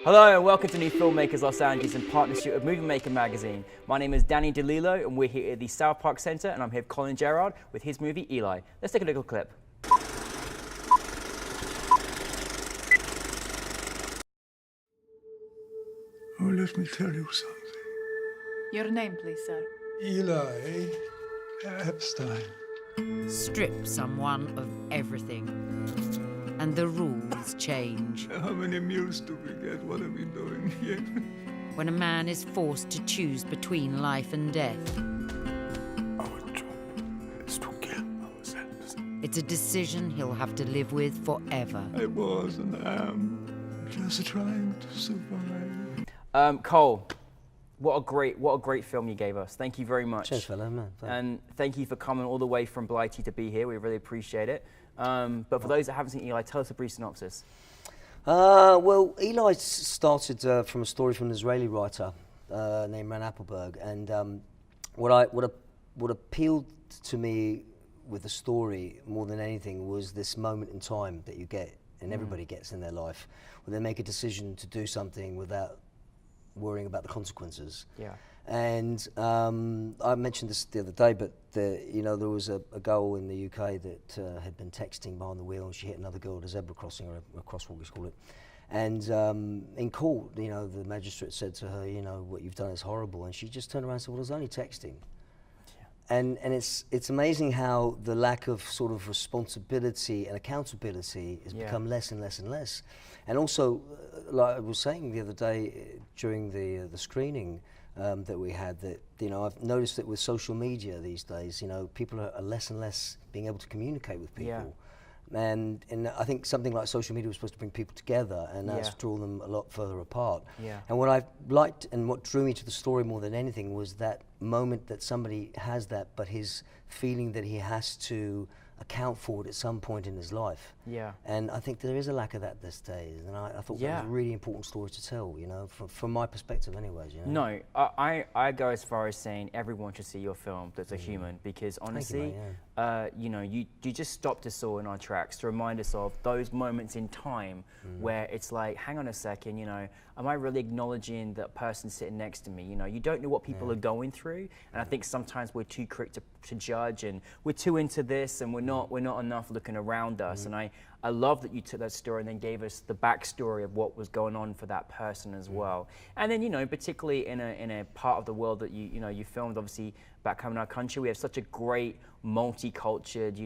Hello and welcome to New Filmmakers Los Angeles in partnership with Movie Maker magazine. My name is Danny DeLillo and we're here at the South Park Center and I'm here with Colin Gerrard with his movie Eli. Let's take a little clip. Oh, let me tell you something. Your name, please, sir. Eli Epstein. Strip someone of everything, and the rules change. How many meals do we get? What are we doing here? When a man is forced to choose between life and death, Our job is to kill ourselves. it's a decision he'll have to live with forever. I was and am just trying to survive. Cole, what a great film you gave us. Thank you very much. Cheers, fella, man. Thanks. And thank you for coming all the way from Blighty to be here. We really appreciate it. But for those that haven't seen Eli, tell us a brief synopsis. Well, Eli started from a story from an Israeli writer named Ran Appelberg, and what appealed to me with the story more than anything was this moment in time that you get, and everybody gets in their life, where they make a decision to do something without worrying about the consequences. Yeah. And I mentioned this the other day, but there was a girl in the UK that had been texting behind the wheel, and she hit another girl at a zebra crossing, or a crosswalk, we call it. And in court, the magistrate said to her, what you've done is horrible, and she just turned around and said, well, I was only texting. Yeah. And it's amazing how the lack of sort of responsibility and accountability has become less and less and less. And also, like I was saying the other day during the screening that we had, that I've noticed that with social media these days, people are less and less being able to communicate with people. Yeah. And I think something like social media was supposed to bring people together, and that's drawn them a lot further apart. Yeah. And what I liked and what drew me to the story more than anything was that moment that somebody has that, but his feeling that he has to account for it at some point in his life. Yeah. And I think there is a lack of that these days, and I thought that was a really important story to tell, from my perspective anyways. No, I go as far as saying everyone should see your film that's a human, because honestly, you just stopped us all in our tracks to remind us of those moments in time where it's like, hang on a second, am I really acknowledging that person sitting next to me? You don't know what people are going through, and I think sometimes we're too quick to judge, and we're too into this, and we're not enough looking around us. And I love that you took that story and then gave us the backstory of what was going on for that person as well. And then particularly in a part of the world that you filmed, obviously back home in our country, we have such a great multicultured,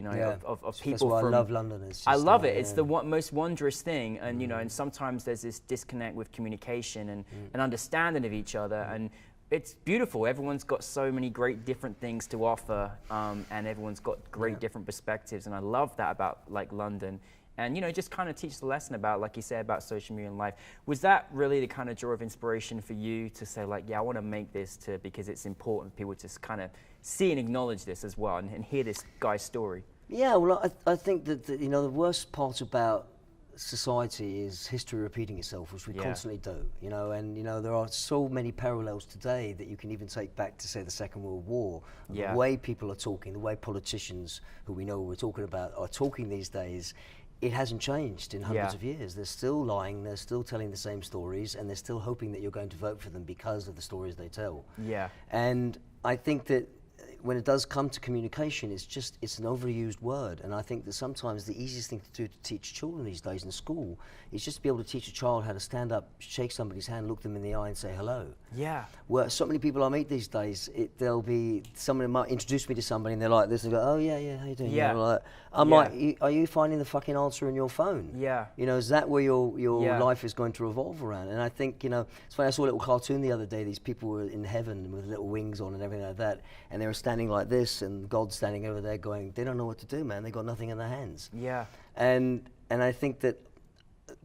of people. That's why I love London. I love it. It's the most wondrous thing, and and sometimes there's this disconnect with communication and understanding of each other, and it's beautiful. Everyone's got so many great different things to offer, and everyone's got great different perspectives, and I love that about London. And just kind of teach the lesson about, like you said, about social media and life. Was that really the kind of draw of inspiration for you to say, I want to make this because it's important for people to kind of see and acknowledge this as well and hear this guy's story? Yeah, well, I think that the worst part about society is history repeating itself, which we constantly do, and there are so many parallels today that you can even take back to, say, the Second World War. The way people are talking, the way politicians, who we know we're talking about, are talking these days, it hasn't changed in hundreds of years. They're still lying, they're still telling the same stories, and they're still hoping that you're going to vote for them because of the stories they tell. Yeah. And I think that when it does come to communication, it's an overused word, and I think that sometimes the easiest thing to do to teach children these days in school is just to be able to teach a child how to stand up, shake somebody's hand, look them in the eye and say hello. Yeah. Well, so many people I meet these days, there'll be somebody might introduce me to somebody and they're like this and go, oh yeah, how you doing? Yeah. Like, I'm like, are you finding the fucking answer in your phone? Yeah. Is that where your life is going to revolve around? And I think, it's funny, I saw a little cartoon the other day, these people were in heaven with little wings on and everything like that, and they were standing like this, and God's standing over there going, they don't know what to do, man. They got nothing in their hands. Yeah. And I think that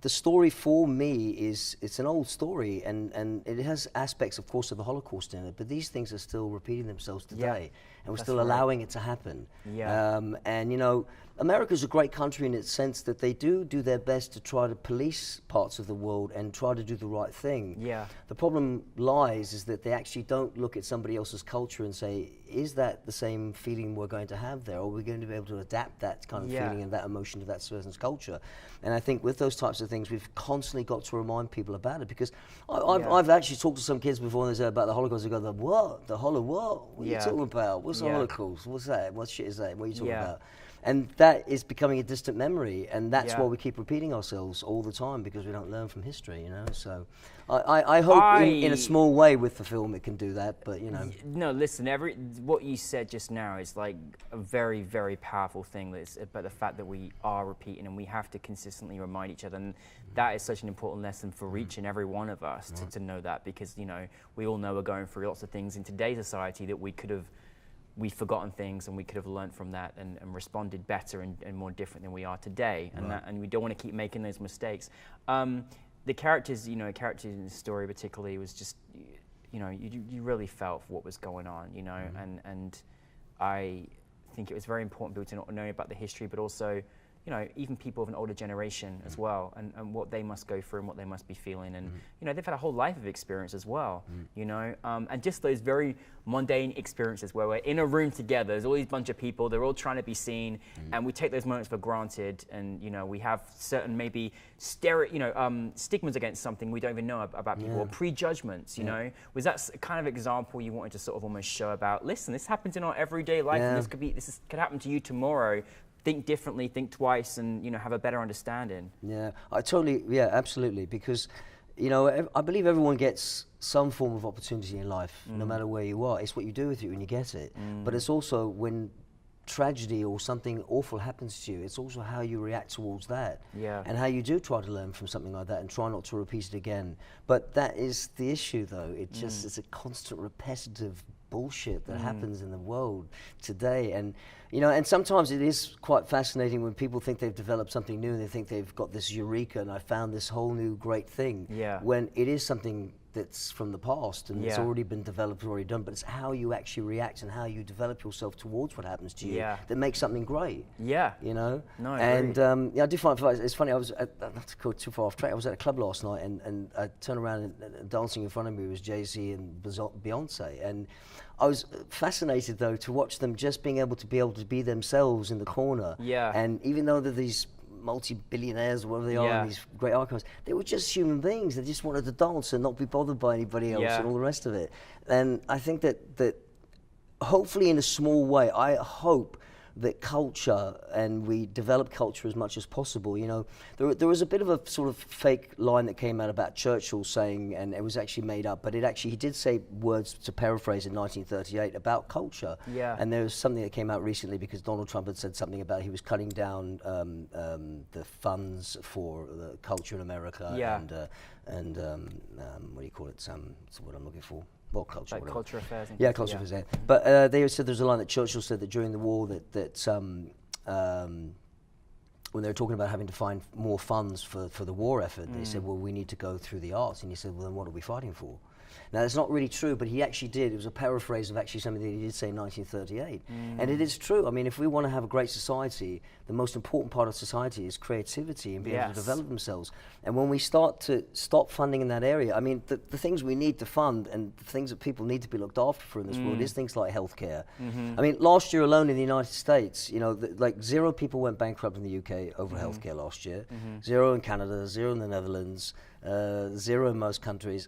the story for me it's an old story, and it has aspects, of course, of the Holocaust in it, but these things are still repeating themselves today, and we're still allowing it to happen. Yeah. And America's a great country in its sense that they do their best to try to police parts of the world and try to do the right thing. Yeah. The problem lies is that they actually don't look at somebody else's culture and say, is that the same feeling we're going to have there? Or are we going to be able to adapt that kind of feeling and that emotion to that person's culture? And I think with those types of things, things, we've constantly got to remind people about it, because I've actually talked to some kids before, and they say about the Holocaust, they go, the what? The what? What are you talking about? What's the Holocaust? What's that? What shit is that? What are you talking about? And that is becoming a distant memory, and that's why we keep repeating ourselves all the time, because we don't learn from history, you know. So I hope in a small way with the film it can do that, but you know. No, listen, what you said just now is like a very, very powerful thing. That's about the fact that we are repeating, and we have to consistently remind each other, and that is such an important lesson for each and every one of us to know that, because you know we all know we're going through lots of things in today's society that we've forgotten things, and we could have learned from that and responded better and more different than we are today. And we don't want to keep making those mistakes. The characters, you know, characters in the story particularly was just, you know, you really felt for what was going on, you know, and I think it was very important for people to not know about the history, but also, you know, even people of an older generation as well, and what they must go through and what they must be feeling. And, you know, they've had a whole life of experience as well, you know, and just those very mundane experiences where we're in a room together, there's all these bunch of people, they're all trying to be seen, and we take those moments for granted, and, you know, we have certain maybe stigmas against something we don't even know about people, or prejudgments, you know. Was that kind of example you wanted to sort of almost show about, listen, this happens in our everyday life, and this could happen to you tomorrow. Think differently, think twice, and, you know, have a better understanding. Yeah, absolutely, because, you know, I believe everyone gets some form of opportunity in life, no matter where you are. It's what you do with it when you get it. But it's also when tragedy or something awful happens to you, it's also how you react towards that. And how you do try to learn from something like that and try not to repeat it again. But that is the issue, though. It just it's a constant repetitive bullshit that happens in the world today. And you know, and sometimes it is quite fascinating when people think they've developed something new and they think they've got this eureka and I found this whole new great thing, when it is something that's from the past and it's already been developed, already done, but it's how you actually react and how you develop yourself towards what happens to you that makes something great. You know? No, I agree. Yeah, I do find it's funny, I was not to go too far off track, I was at a club last night and I turned around and dancing in front of me was Jay-Z and Beyonce, and I was fascinated though to watch them just being able to be themselves in the corner. And even though they're these multi-billionaires or whatever they are, and these great icons, they were just human beings. They just wanted to dance and not be bothered by anybody else and all the rest of it. And I think that hopefully in a small way, I hope that culture, and we develop culture as much as possible. You know, there was a bit of a sort of fake line that came out about Churchill saying, and it was actually made up, but he did say words, to paraphrase, in 1938 about culture. And there was something that came out recently because Donald Trump had said something about he was cutting down the funds for the culture in America and what do you call it? That's what I'm looking for. Well, culture, like culture affairs. Yeah, culture affairs. But they said there's a line that Churchill said that during the war that when they were talking about having to find more funds for the war effort, they said, well, we need to go through the arts. And he said, well, then what are we fighting for? Now, that's not really true, but he actually did. It was a paraphrase of actually something that he did say in 1938. And it is true. I mean, if we want to have a great society, the most important part of society is creativity and being able to develop themselves. And when we start to stop funding in that area, I mean, the things we need to fund and the things that people need to be looked after for in this world is things like healthcare. I mean, last year alone in the United States, you know, like 0 people went bankrupt in the UK over healthcare last year. 0 in Canada, 0 in the Netherlands, 0 in most countries.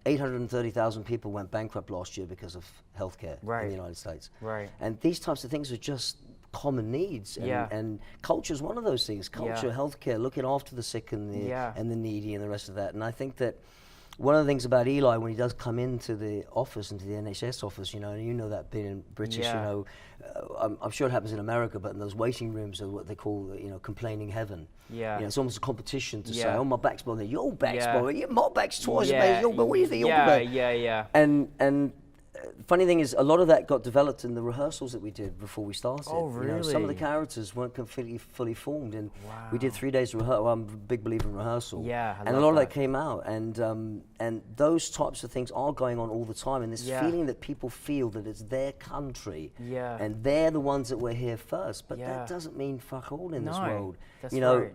830,000 people went bankrupt last year because of healthcare in the United States. And these types of things are just common needs. And culture is one of those things. Culture, healthcare, looking after the sick and the needy and the rest of that. And I think that one of the things about Eli, when he does come into the office, into the NHS office, you know, and you know that being British, you know, I'm sure it happens in America, but in those waiting rooms are what they call, you know, complaining heaven. You know, it's almost a competition to say, oh, my back's bothering, your back's bothering, my back's twice as bad as your back, what do you think your back? And funny thing is, a lot of that got developed in the rehearsals that we did before we started. Oh, really? You know, some of the characters weren't completely fully formed, and we did 3 days of rehearsal. I'm a big believer in rehearsal. And a lot of that came out, and those types of things are going on all the time. And this feeling that people feel that it's their country, and they're the ones that were here first. But that doesn't mean fuck all in this world. That's you know. Right.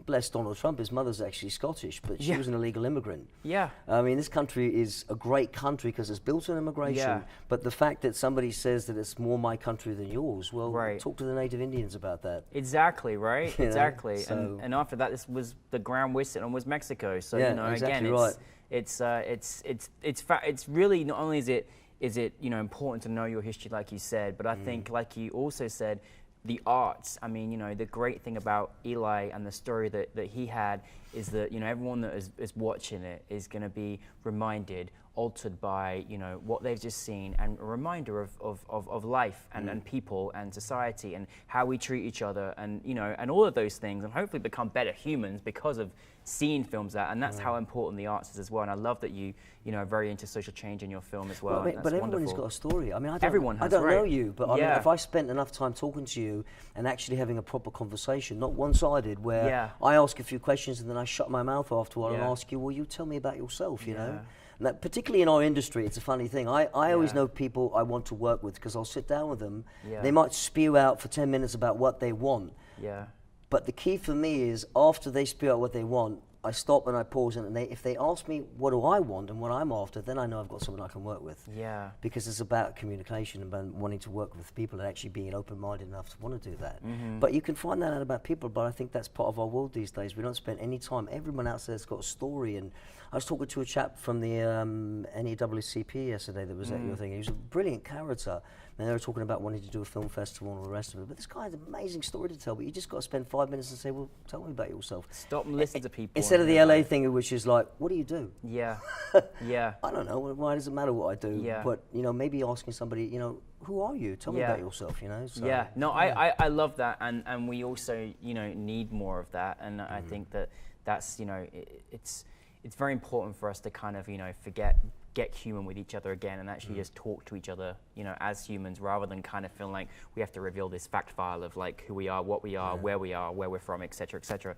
bless Donald Trump, his mother's actually Scottish, but she was an illegal immigrant. Yeah. I mean, this country is a great country because it's built on immigration, but the fact that somebody says that it's more my country than yours, well, talk to the native Indians about that. Exactly, right? Exactly. So and after that, this was the ground we're sitting on was Mexico. So, yeah, you know, exactly again, right. it's really, not only is it, you know, important to know your history, like you said, but I think, like you also said, the arts. I mean, you know, the great thing about Eli and the story that he had is that, you know, everyone that is watching it is going to be reminded, altered by, you know, what they've just seen, and a reminder of life and people and society and how we treat each other, and, you know, and all of those things, and hopefully become better humans because of seeing films that, and that's how important the arts is as well. And I love that you know, are very into social change in your film as well. I mean, but everyone's got a story. I mean, I don't know you, but I mean, if I spent enough time talking to you and actually having a proper conversation, not one-sided, where I ask a few questions and then I shut my mouth after a while and ask you, well, you tell me about yourself, you know? And that, particularly in our industry, it's a funny thing. I always know people I want to work with because I'll sit down with them. They might spew out for 10 minutes about what they want. But the key for me is after they spew out what they want, I stop and I pause, and if they ask me what do I want and what I'm after, then I know I've got someone I can work with. Because it's about communication and about wanting to work with people and actually being open-minded enough to want to do that. But you can find that out about people, but I think that's part of our world these days. We don't spend any time. Everyone out there's got a story, and I was talking to a chap from the NEWCP yesterday that was at your thing. He was a brilliant character. And they were talking about wanting to do a film festival and all the rest of it. But this guy has an amazing story to tell, but you just got to spend 5 minutes and say, well, tell me about yourself. Stop and listen to people. Instead of the LA thing, which is like, what do you do? I don't know, why does it matter what I do? But, you know, maybe asking somebody, you know, who are you? Tell me about yourself, you know? So, I love that, and we also, you know, need more of that. And I think that's, you know, it's very important for us to kind of, you know, get human with each other again, and actually just talk to each other, you know, as humans, rather than kind of feeling like we have to reveal this fact file of like who we are, what we are, where we are, where we're from, etc., etc.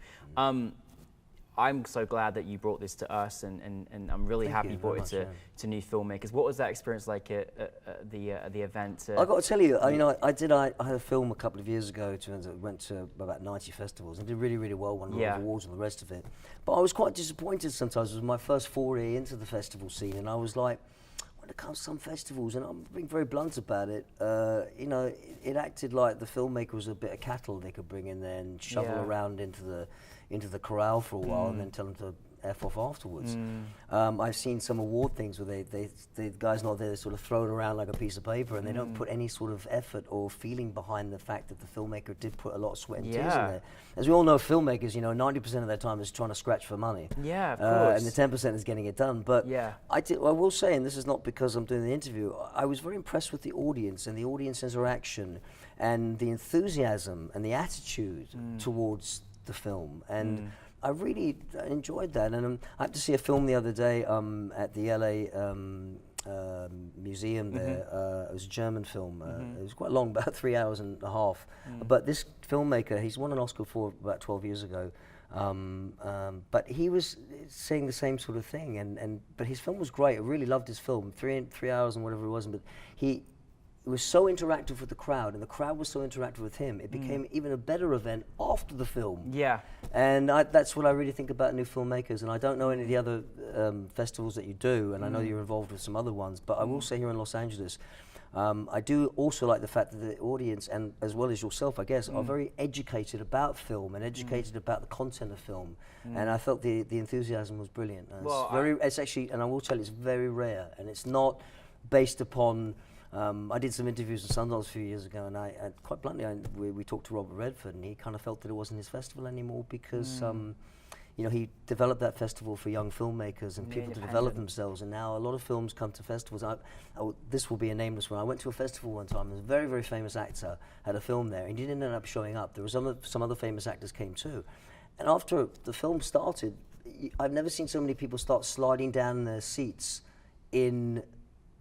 I'm so glad that you brought this to us, and I'm really happy you brought it to New Filmmakers. What was that experience like at the event? I got to tell you, you know, I had a film a couple of years ago. Went to about 90 festivals and did really, really well, won a lot of awards and the rest of it. But I was quite disappointed sometimes. It was my first foray into the festival scene, and I was like, when it comes to some festivals, and I'm being very blunt about it, you know, it acted like the filmmaker was a bit of cattle they could bring in there and shovel around into the corral for a while and then tell them to F off afterwards. I've seen some award things where the guy's not there, they sort of throw it around like a piece of paper, and they don't put any sort of effort or feeling behind the fact that the filmmaker did put a lot of sweat and tears in there. As we all know, filmmakers, you know, 90% of their time is trying to scratch for money. Of course. And the 10% is getting it done. But I will say, and this is not because I'm doing the interview, I was very impressed with the audience and the audience interaction and the enthusiasm and the attitude towards the film. And I really enjoyed that, and I had to see a film the other day at the LA museum there. It was a German film. It was quite long, about 3 hours and a half. But this filmmaker, he's won an Oscar for about 12 years ago. But he was saying the same sort of thing, but his film was great. I really loved his film, 3 hours and whatever it was. But he was so interactive with the crowd, and the crowd was so interactive with him. It became even a better event after the film. And that's what I really think about New Filmmakers. And I don't know any of the other festivals that you do, and I know you're involved with some other ones, but I will say here in Los Angeles, I do also like the fact that the audience, and as well as yourself, I guess, are very educated about film and educated about the content of film. And I felt the enthusiasm was brilliant. It's actually, and I will tell you, it's very rare, and it's not based upon. I did some interviews in Sundance a few years ago, and I quite bluntly, we talked to Robert Redford, and he kind of felt that it wasn't his festival anymore because, you know, he developed that festival for young filmmakers and people to develop themselves, and now a lot of films come to festivals. This will be a nameless one. I went to a festival one time, and a very, very famous actor had a film there, and he didn't end up showing up. There were some other famous actors came too. And after the film started, I've never seen so many people start sliding down in their seats in,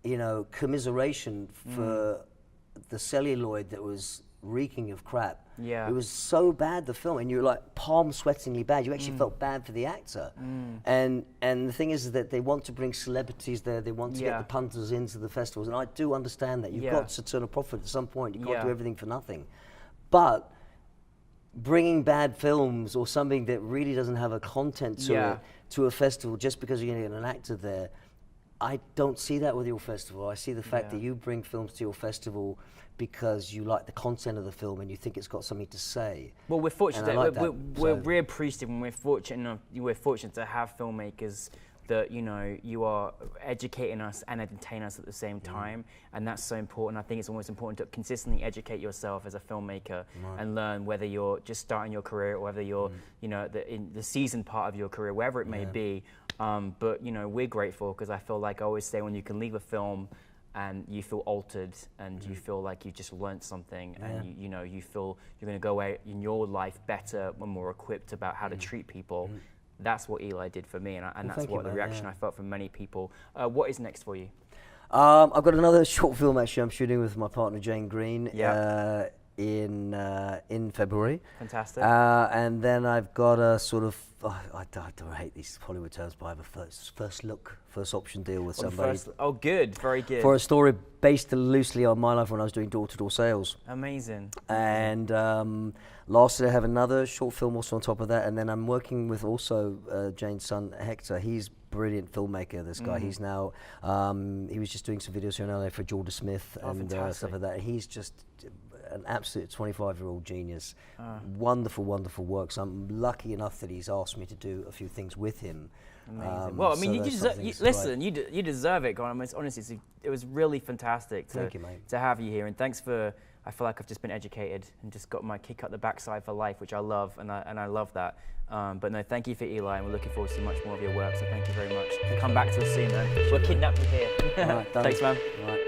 you know, commiseration for the celluloid that was reeking of crap. It was so bad, the film, and you were like palm sweatingly bad. You actually felt bad for the actor. And the thing is that they want to bring celebrities there. They want to get the punters into the festivals, and I do understand that. You've got to turn a profit at some point. You can't do everything for nothing. But bringing bad films or something that really doesn't have a content to it to a festival just because you're going to get an actor there. I don't see that with your festival. I see the fact that you bring films to your festival because you like the content of the film and you think it's got something to say. Well, we're fortunate. Like we're really appreciative, and we're fortunate to have filmmakers that you are educating us and entertaining us at the same time, and that's so important. I think it's almost important to consistently educate yourself as a filmmaker and learn, whether you're just starting your career or whether you're in the seasoned part of your career, wherever it may be. But we're grateful, because I feel like I always say, when you can leave a film and you feel altered and you feel like you just learned something, and you feel you're going to go away in your life better and more equipped about how to treat people. That's what Eli did for me, and that's what the reaction I felt from many people. What is next for you? I've got another short film actually I'm shooting with my partner Jane Green in February. Fantastic. And then I've got a sort of, I hate these Hollywood terms, but I have a first option deal with somebody. Oh, good, very good. For a story based loosely on my life when I was doing door-to-door sales. Amazing. And lastly, I have another short film also on top of that, and then I'm working with also Jane's son Hector. He's brilliant filmmaker, this guy. He's now, he was just doing some videos here in LA for Jordan Smith and stuff like that. He's just an absolute 25-year-old genius. Wonderful, wonderful work. So I'm lucky enough that he's asked me to do a few things with him. Amazing. Well, I mean, you deserve it, Colin. I mean, honestly, it was really fantastic to have you here, and thanks for. I feel like I've just been educated and just got my kick up the backside for life, which I love, and I love that. But no, thank you for Eli, and we're looking forward to much more of your work. So thank you very much. Come back to us soon, man. We'll kidnap you here. All right, thanks, man. All right.